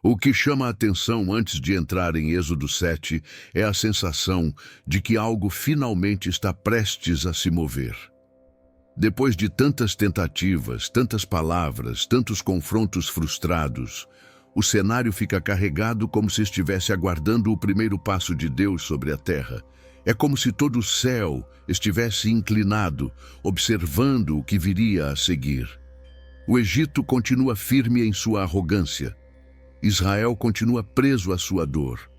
O que chama a atenção antes de entrar em Êxodo 7 é a sensação de que algo finalmente está prestes a se mover. Depois de tantas tentativas, tantas palavras, tantos confrontos frustrados, o cenário fica carregado como se estivesse aguardando o primeiro passo de Deus sobre a terra. É como se todo o céu estivesse inclinado, observando o que viria a seguir. O Egito continua firme em sua arrogância. Israel continua preso à sua dor.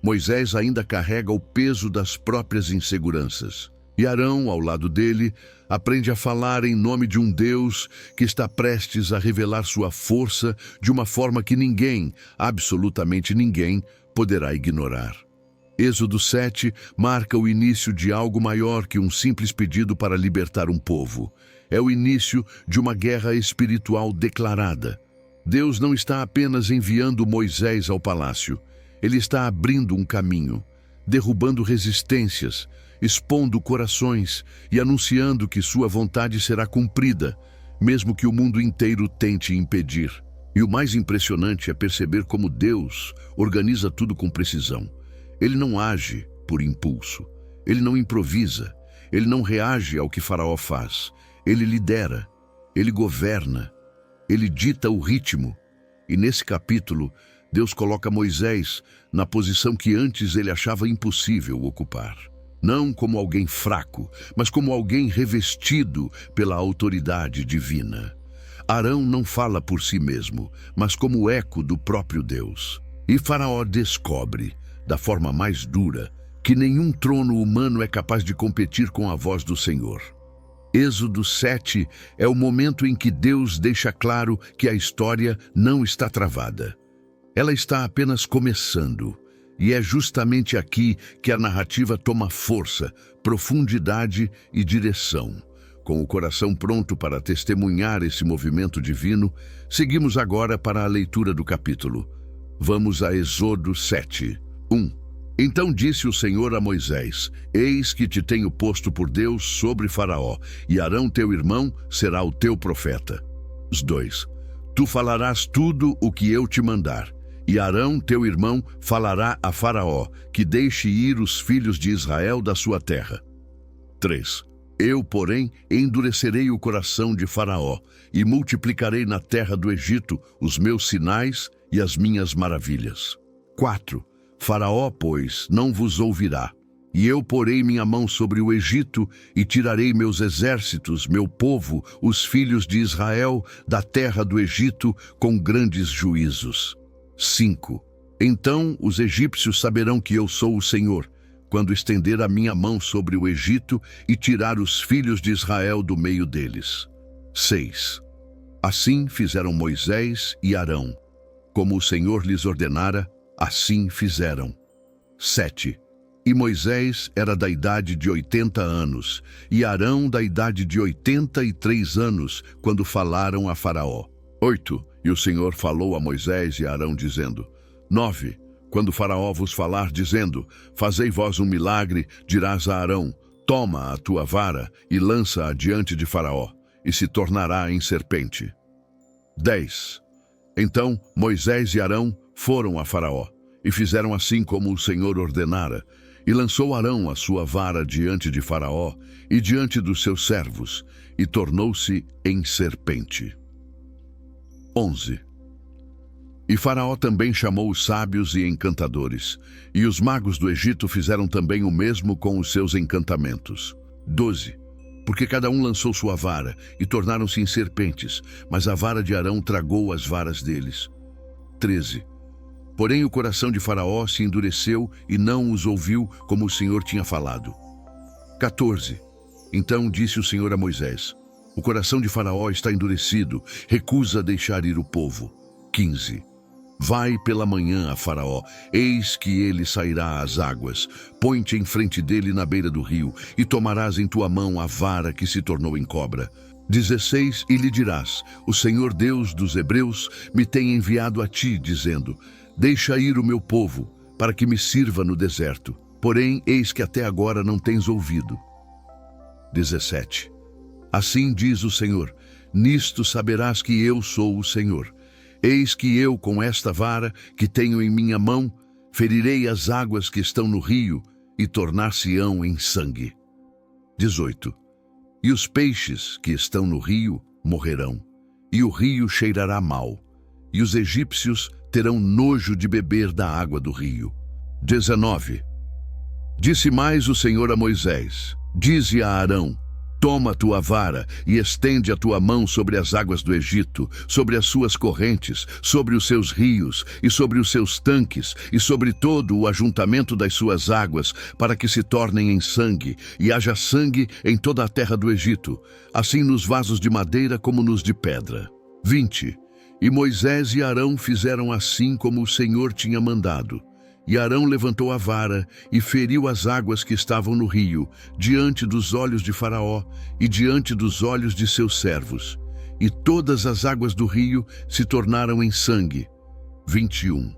Moisés ainda carrega o peso das próprias inseguranças. E Arão, ao lado dele, aprende a falar em nome de um Deus que está prestes a revelar sua força de uma forma que ninguém, absolutamente ninguém, poderá ignorar. Êxodo 7 marca o início de algo maior que um simples pedido para libertar um povo. É o início de uma guerra espiritual declarada. Deus não está apenas enviando Moisés ao palácio. Ele está abrindo um caminho, derrubando resistências, expondo corações e anunciando que sua vontade será cumprida, mesmo que o mundo inteiro tente impedir. E o mais impressionante é perceber como Deus organiza tudo com precisão. Ele não age por impulso, ele não improvisa, ele não reage ao que Faraó faz. Ele lidera, ele governa, ele dita o ritmo. E nesse capítulo, Deus coloca Moisés na posição que antes ele achava impossível ocupar. Não como alguém fraco, mas como alguém revestido pela autoridade divina. Arão não fala por si mesmo, mas como eco do próprio Deus. E Faraó descobre, da forma mais dura, que nenhum trono humano é capaz de competir com a voz do Senhor. Êxodo 7 é o momento em que Deus deixa claro que a história não está travada. Ela está apenas começando. E é justamente aqui que a narrativa toma força, profundidade e direção. Com o coração pronto para testemunhar esse movimento divino, seguimos agora para a leitura do capítulo. Vamos a Êxodo 7, 1. Então disse o Senhor a Moisés: Eis que te tenho posto por Deus sobre Faraó, e Arão teu irmão será o teu profeta. 2. Tu falarás tudo o que eu te mandar. E Arão, teu irmão, falará a Faraó, que deixe ir os filhos de Israel da sua terra. 3. Eu, porém, endurecerei o coração de Faraó, e multiplicarei na terra do Egito os meus sinais e as minhas maravilhas. 4. Faraó, pois, não vos ouvirá. E eu porei minha mão sobre o Egito, e tirarei meus exércitos, meu povo, os filhos de Israel, da terra do Egito, com grandes juízos. 5. Então os egípcios saberão que eu sou o Senhor, quando estender a minha mão sobre o Egito e tirar os filhos de Israel do meio deles. 6. Assim fizeram Moisés e Arão. Como o Senhor lhes ordenara, assim fizeram. 7. E Moisés era da idade de 80 anos, e Arão da idade de 83 anos, quando falaram a Faraó. 8. E o Senhor falou a Moisés e a Arão, dizendo: 9. Quando Faraó vos falar, dizendo: Fazei vós um milagre, dirás a Arão: Toma a tua vara e lança-a diante de Faraó, e se tornará em serpente. 10. Então Moisés e Arão foram a Faraó, e fizeram assim como o Senhor ordenara, e lançou Arão a sua vara diante de Faraó e diante dos seus servos, e tornou-se em serpente. 11. E Faraó também chamou os sábios e encantadores, e os magos do Egito fizeram também o mesmo com os seus encantamentos. 12. Porque cada um lançou sua vara, e tornaram-se em serpentes, mas a vara de Arão tragou as varas deles. 13. Porém o coração de Faraó se endureceu e não os ouviu como o Senhor tinha falado. 14. Então disse o Senhor a Moisés: O coração de Faraó está endurecido, recusa deixar ir o povo. 15. Vai pela manhã a Faraó, eis que ele sairá às águas. Põe-te em frente dele na beira do rio, e tomarás em tua mão a vara que se tornou em cobra. 16. E lhe dirás: O Senhor Deus dos Hebreus me tem enviado a ti, dizendo: Deixa ir o meu povo, para que me sirva no deserto. Porém, eis que até agora não tens ouvido. 17. Assim diz o Senhor: Nisto saberás que eu sou o Senhor. Eis que eu, com esta vara que tenho em minha mão, ferirei as águas que estão no rio e tornar-se-ão em sangue. 18. E os peixes que estão no rio morrerão, e o rio cheirará mal, e os egípcios terão nojo de beber da água do rio. 19. Disse mais o Senhor a Moisés: dize a Arão: toma a tua vara e estende a tua mão sobre as águas do Egito, sobre as suas correntes, sobre os seus rios e sobre os seus tanques e sobre todo o ajuntamento das suas águas, para que se tornem em sangue, e haja sangue em toda a terra do Egito, assim nos vasos de madeira como nos de pedra. 20. E Moisés e Arão fizeram assim como o Senhor tinha mandado. E Arão levantou a vara e feriu as águas que estavam no rio, diante dos olhos de Faraó e diante dos olhos de seus servos. E todas as águas do rio se tornaram em sangue. 21.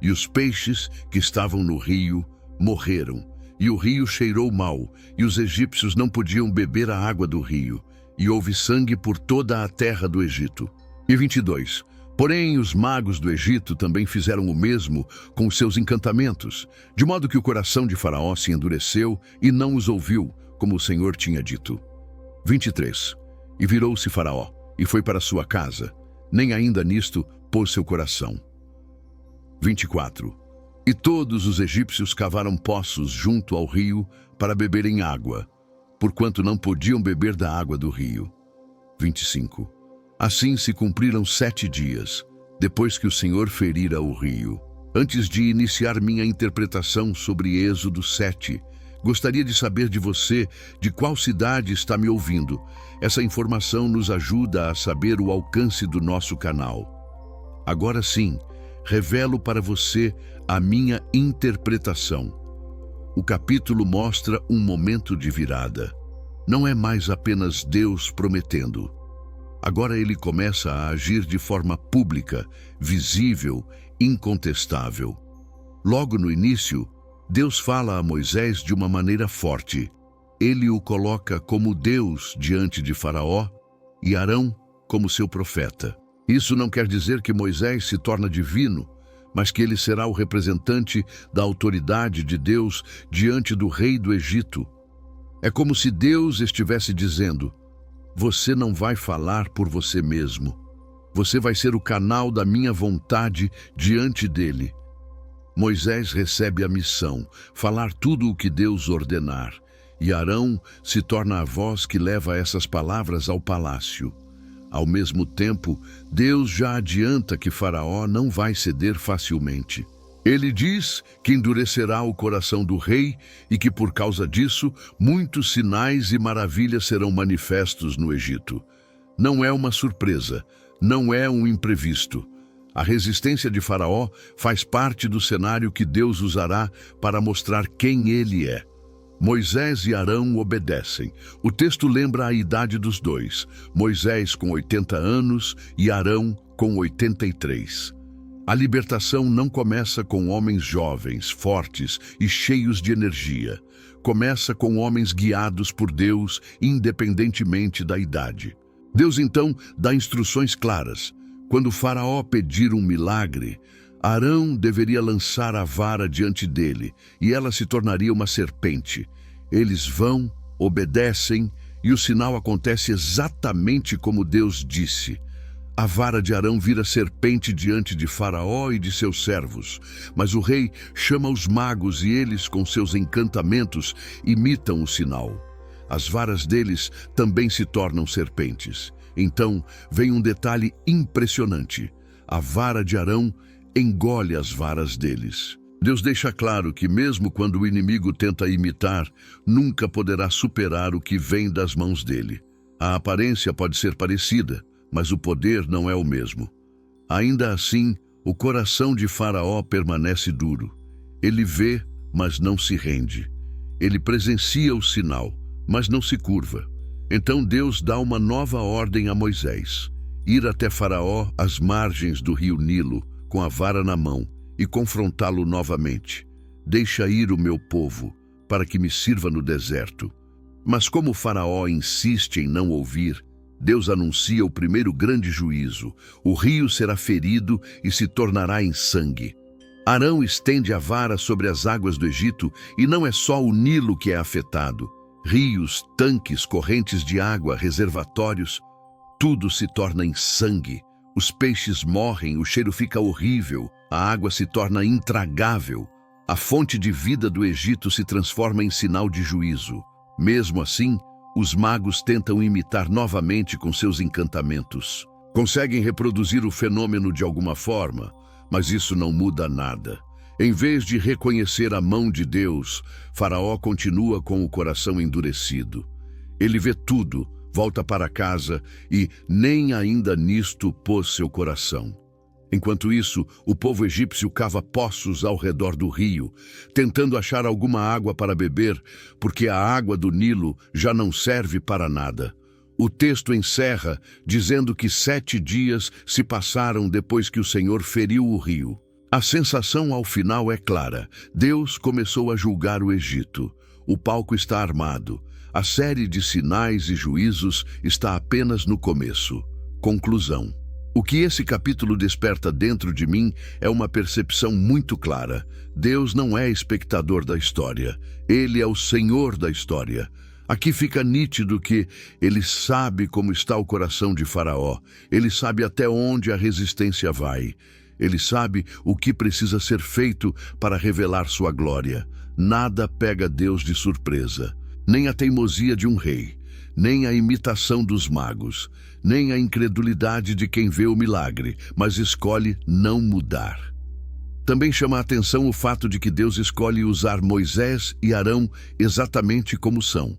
E os peixes que estavam no rio morreram, e o rio cheirou mal, e os egípcios não podiam beber a água do rio, e houve sangue por toda a terra do Egito. E 22. Porém, os magos do Egito também fizeram o mesmo com os seus encantamentos, de modo que o coração de Faraó se endureceu e não os ouviu, como o Senhor tinha dito. 23. E virou-se Faraó, e foi para sua casa, nem ainda nisto pôs seu coração. 24. E todos os egípcios cavaram poços junto ao rio para beberem água, porquanto não podiam beber da água do rio. 25. Assim se cumpriram 7 dias, depois que o Senhor ferira o rio. Antes de iniciar minha interpretação sobre Êxodo 7, gostaria de saber de você de qual cidade está me ouvindo. Essa informação nos ajuda a saber o alcance do nosso canal. Agora sim, revelo para você a minha interpretação. O capítulo mostra um momento de virada. Não é mais apenas Deus prometendo. Agora ele começa a agir de forma pública, visível, incontestável. Logo no início, Deus fala a Moisés de uma maneira forte. Ele o coloca como Deus diante de Faraó e Arão como seu profeta. Isso não quer dizer que Moisés se torna divino, mas que ele será o representante da autoridade de Deus diante do rei do Egito. É como se Deus estivesse dizendo: você não vai falar por você mesmo. Você vai ser o canal da minha vontade diante dele. Moisés recebe a missão, falar tudo o que Deus ordenar, e Arão se torna a voz que leva essas palavras ao palácio. Ao mesmo tempo, Deus já adianta que Faraó não vai ceder facilmente. Ele diz que endurecerá o coração do rei e que, por causa disso, muitos sinais e maravilhas serão manifestos no Egito. Não é uma surpresa, não é um imprevisto. A resistência de Faraó faz parte do cenário que Deus usará para mostrar quem ele é. Moisés e Arão obedecem. O texto lembra a idade dos dois, Moisés com 80 anos e Arão com 83. A libertação não começa com homens jovens, fortes e cheios de energia. Começa com homens guiados por Deus, independentemente da idade. Deus então dá instruções claras. Quando Faraó pedir um milagre, Arão deveria lançar a vara diante dele, e ela se tornaria uma serpente. Eles vão, obedecem, e o sinal acontece exatamente como Deus disse. A vara de Arão vira serpente diante de Faraó e de seus servos, mas o rei chama os magos e eles, com seus encantamentos, imitam o sinal. As varas deles também se tornam serpentes. Então vem um detalhe impressionante. A vara de Arão engole as varas deles. Deus deixa claro que mesmo quando o inimigo tenta imitar, nunca poderá superar o que vem das mãos dele. A aparência pode ser parecida, mas o poder não é o mesmo. Ainda assim, o coração de Faraó permanece duro. Ele vê, mas não se rende. Ele presencia o sinal, mas não se curva. Então Deus dá uma nova ordem a Moisés: ir até Faraó às margens do rio Nilo, com a vara na mão, e confrontá-lo novamente. Deixa ir o meu povo, para que me sirva no deserto. Mas como Faraó insiste em não ouvir, Deus anuncia o primeiro grande juízo. O rio será ferido e se tornará em sangue. Arão estende a vara sobre as águas do Egito e não é só o Nilo que é afetado. Rios, tanques, correntes de água, reservatórios, tudo se torna em sangue. Os peixes morrem, o cheiro fica horrível, a água se torna intragável. A fonte de vida do Egito se transforma em sinal de juízo. Mesmo assim, os magos tentam imitar novamente com seus encantamentos. Conseguem reproduzir o fenômeno de alguma forma, mas isso não muda nada. Em vez de reconhecer a mão de Deus, Faraó continua com o coração endurecido. Ele vê tudo, volta para casa e nem ainda nisto pôs seu coração. Enquanto isso, o povo egípcio cava poços ao redor do rio, tentando achar alguma água para beber, porque a água do Nilo já não serve para nada. O texto encerra dizendo que 7 dias se passaram depois que o Senhor feriu o rio. A sensação ao final é clara. Deus começou a julgar o Egito. O palco está armado. A série de sinais e juízos está apenas no começo. Conclusão. O que esse capítulo desperta dentro de mim é uma percepção muito clara. Deus não é espectador da história. Ele é o Senhor da história. Aqui fica nítido que ele sabe como está o coração de Faraó. Ele sabe até onde a resistência vai. Ele sabe o que precisa ser feito para revelar sua glória. Nada pega Deus de surpresa. Nem a teimosia de um rei, nem a imitação dos magos, nem a incredulidade de quem vê o milagre, mas escolhe não mudar. Também chama a atenção o fato de que Deus escolhe usar Moisés e Arão exatamente como são.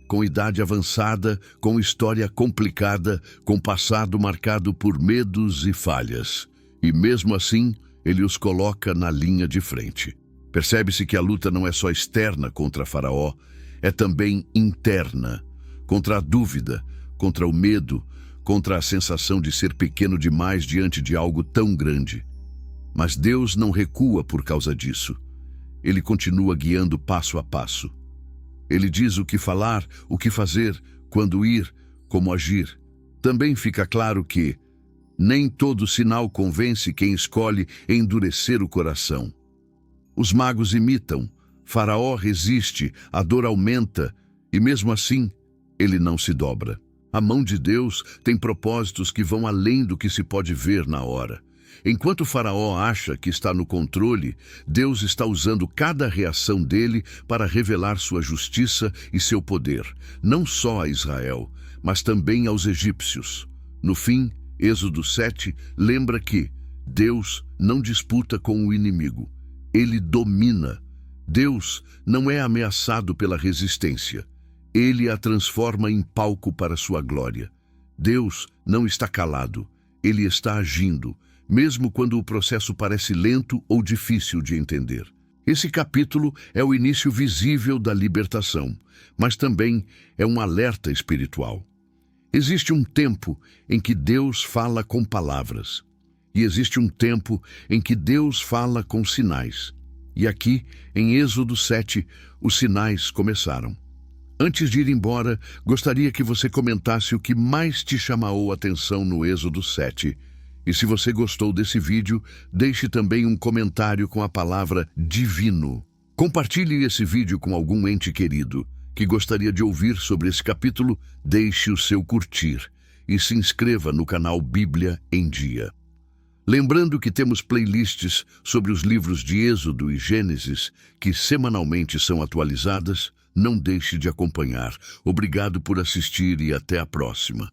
Com idade avançada, com história complicada, com passado marcado por medos e falhas. E mesmo assim, ele os coloca na linha de frente. Percebe-se que a luta não é só externa contra Faraó, é também interna, contra a dúvida, contra o medo, contra a sensação de ser pequeno demais diante de algo tão grande. Mas Deus não recua por causa disso. Ele continua guiando passo a passo. Ele diz o que falar, o que fazer, quando ir, como agir. Também fica claro que nem todo sinal convence quem escolhe endurecer o coração. Os magos imitam, Faraó resiste, a dor aumenta, e mesmo assim, ele não se dobra. A mão de Deus tem propósitos que vão além do que se pode ver na hora. Enquanto Faraó acha que está no controle, Deus está usando cada reação dele para revelar sua justiça e seu poder, não só a Israel, mas também aos egípcios. No fim, Êxodo 7 lembra que Deus não disputa com o inimigo, ele domina. Deus não é ameaçado pela resistência. Ele a transforma em palco para sua glória. Deus não está calado, ele está agindo, mesmo quando o processo parece lento ou difícil de entender. Esse capítulo é o início visível da libertação, mas também é um alerta espiritual. Existe um tempo em que Deus fala com palavras, e existe um tempo em que Deus fala com sinais. E aqui, em Êxodo 7, os sinais começaram. Antes de ir embora, gostaria que você comentasse o que mais te chamou a atenção no Êxodo 7. E se você gostou desse vídeo, deixe também um comentário com a palavra divino. Compartilhe esse vídeo com algum ente querido que gostaria de ouvir sobre esse capítulo, deixe o seu curtir e se inscreva no canal Bíblia em Dia. Lembrando que temos playlists sobre os livros de Êxodo e Gênesis que semanalmente são atualizadas, não deixe de acompanhar. Obrigado por assistir e até a próxima.